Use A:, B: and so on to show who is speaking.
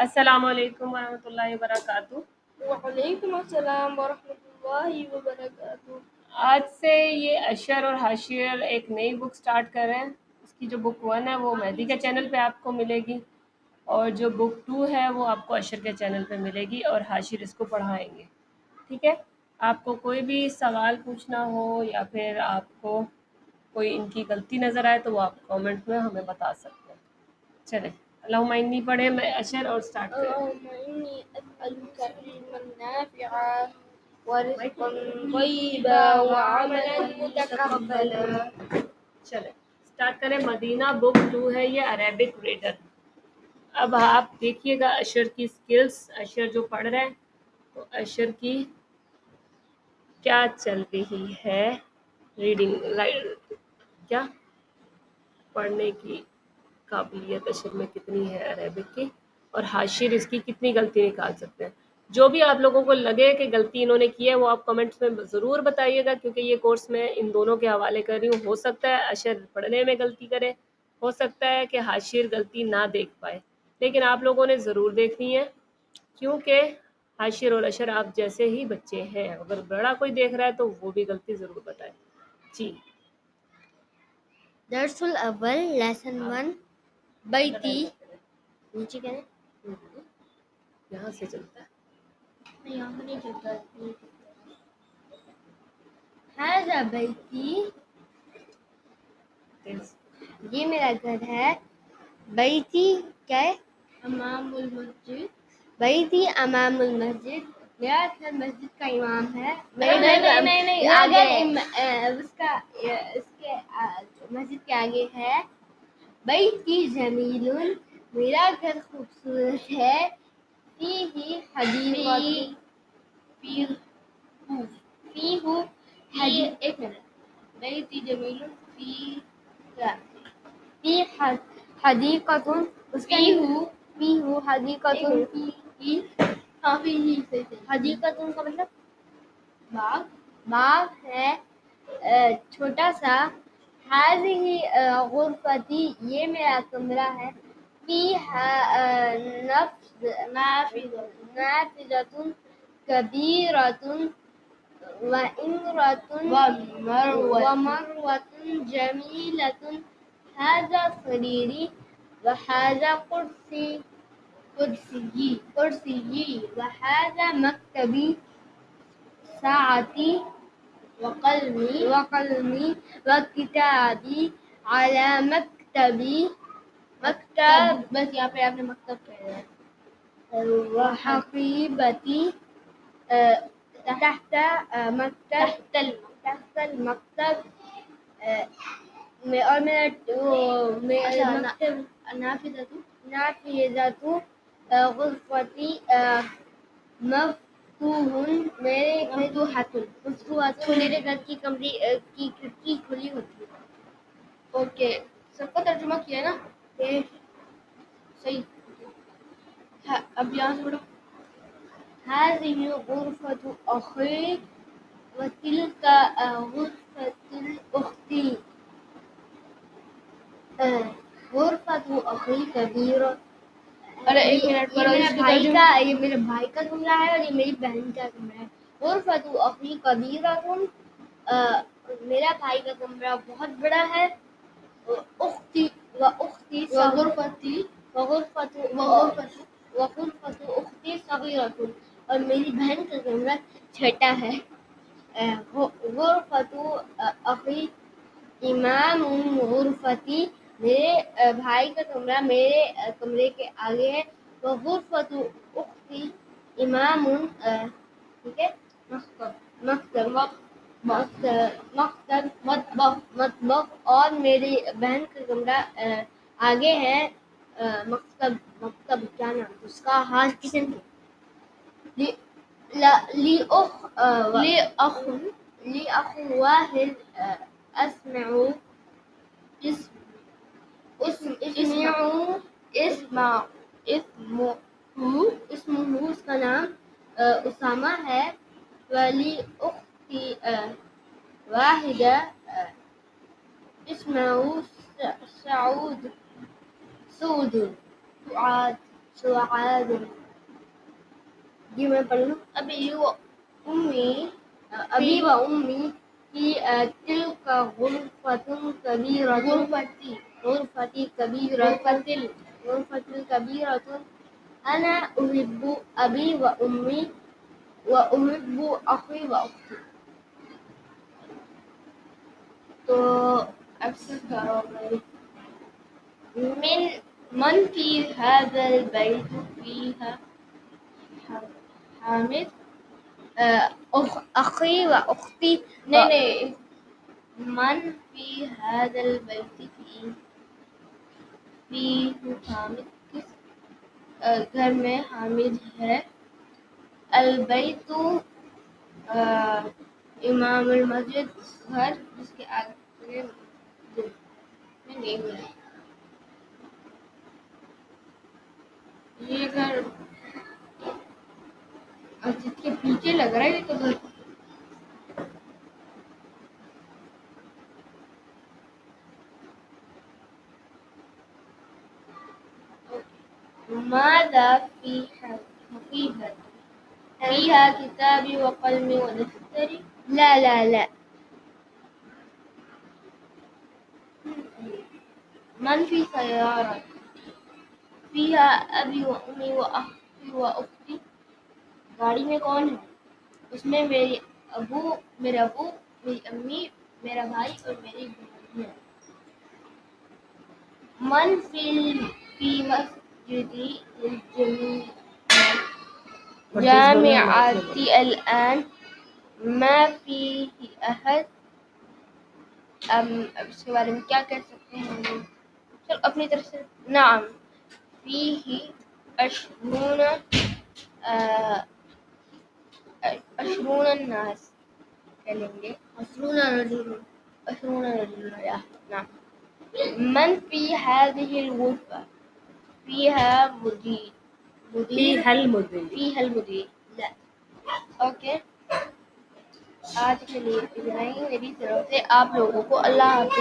A: السلام علیکم ورحمۃ اللہ وبرکاتہ۔
B: وعلیکم السلام ورحمۃ اللہ وبرکاتہ۔
A: آج سے یہ اشر اور حاشر ایک نئی بک سٹارٹ کر رہے ہیں۔ اس کی جو بک 1 ہے وہ مہدی کے چینل پہ آپ کو ملے گی، اور جو بک 2 ہے وہ آپ کو اشر کے چینل پہ ملے گی، اور حاشر اس کو پڑھائیں گے، ٹھیک ہے؟ آپ کو کوئی بھی سوال پوچھنا ہو یا پھر آپ کو کوئی ان کی غلطی نظر آئے تو وہ آپ کامنٹ میں ہمیں بتا سکتے ہیں۔ چلیں اللہم انی پڑھیں، میں اشر اور سٹارٹ کریں۔
B: اللهم إني أسألك علما نافعا ورزقا طيبا وعملا متقبلا۔
A: چلیں سٹارٹ کریں۔ مدینہ بک 2 ہے، یہ عربک ریڈر۔ اب آپ دیکھیے گا اشر کی سکلز، اشر جو پڑھ رہے ہیں تو اشر کی کیا چل رہی ہے، ریڈنگ کیا پڑھنے کی قابلیت اشر میں کتنی ہے عربک کی، اور حاشر اس کی کتنی غلطی نکال سکتے ہیں۔ جو بھی آپ لوگوں کو لگے کہ غلطی انہوں نے کی ہے وہ آپ کمنٹس میں ضرور بتائیے گا، کیونکہ یہ کورس میں ان دونوں کے حوالے کر رہی ہوں۔ ہو سکتا ہے اشر پڑھنے میں غلطی کرے، ہو سکتا ہے کہ حاشر غلطی نہ دیکھ پائے، لیکن آپ لوگوں نے ضرور دیکھنی ہے، کیونکہ حاشر اور اشر آپ جیسے ہی بچے ہیں۔ اگر بڑا کوئی دیکھ رہا ہے تو وہ بھی غلطی ضرور بتائے۔ جی
B: درس الاول لیسن 1 بیتی نیچے کہنا
A: یہاں سے چلتا ہے۔
B: یہاں پر نہیں چلتا هذا بیتی، یہ میرا گھر ہے۔ بیتی کیا ہے؟ امام المسجد۔ بیتی امام المسجد، میرا گھر مسجد کا امام ہے۔ میرا گھر اس کے مسجد کے آگے ہے۔ بیتی جمیل، میرا گھر خوبصورت ہے۔ فیہ حدیقۃ، ایک منٹ، بیتی جمیل فی حدیقۃ، فیہ حدیقۃ، حدیقۃ کا مطلب باغ، باغ ہے چھوٹا سا۔ هذه غرفتی، یہ میرا کمرہ ہے۔ فیہا نافذۃ کبیرۃ ومروۃ جمیلۃ۔ هذا سریری وهذا کرسی وهذا مکتبی، ساعتی وقلمی وکتابی علی مکتبی، مکتب بس یہاں پہ آپ نے مکتب کہہ رہا ہے۔ وحقیبتی تحت مکتب، تحت المکتب، اور میرا مکتب نافذۃ غرفتی مفتوح، میرے گھر کی کمرے کی کھڑکی کھلی ہوتی ہے۔ اوکے، سب کا ترجمہ کیا نا؟ صحیح۔ اب یہاں سے پڑھو۔ هذه غرفة أخي وتلك غرفة أختي، غرفة أخي كبيرة، یہ میرے بھائی کا کمرہ ہے اور یہ میری بہن کا کمرہ ہے۔ غرفة أخي كبيرة، میرا بھائی کا کمرہ بہت بڑا ہے۔ اختی وغرفة اختی صغیرۃ، اور میری بہن کا کمرہ چھوٹا ہے۔ غرفة اخی امام غرفتی، میرے بھائی کا کمرہ میرے کمرے کے آگے ہے۔ وغرفة اختی امام، ٹھیک ہے، مطبخ، اور میری بہن کا کمرہ آگے ہے۔ مکتب کیا نام اس کا؟ ہاں کچن کی۔ لأخ واحد اسمہ اس کا نام اسامہ ہے۔ ولی اختی واحدہ اسمہ سعود، سعاد. جی میں پڑھ لوں. ابی و امی فی تلک غرفۃ کبیرۃ. غرفتی کبیرۃ. انا احب ابی و امی و احب اخی و اختی. تو اکثر کرو من فی هذا البیت فیہا حامد اخی و اختی. نہیں من فی هذا البیت فیہ حامد. کس گھر میں حامد ہے. البیت امام المسجد گھر جس کے آگے میں نہیں ہوں. یہ گھر مسجد کے پیچھے لگ رہا ہے. یہ تو گھر ماذا فی حقیقت فیہا کتابی و قلمی و دفتری. لا من فی سیارت فیہا ابی و امی و اخی و اختی. گاڑی میں کون ہے؟ اس میں میرے ابو میری امی میرا بھائی اور میری بہن ہے. من فی مسجدی جامعتی الآن ما فیہ احد. اب اس کے بارے میں کیا کہہ سکتے ہیں ہم لوگ؟ چل اپنی طرف سے. نعم فیہ عشرون الناس کہہ لیں گے. عشرون رجل. نعم. من فی هذه الغرفة فیہا
A: فیہا المدیر.
B: لا. اوکے آج کے لیے اتنا ہی میری طرف سے. آپ لوگوں کو اللہ حافظ.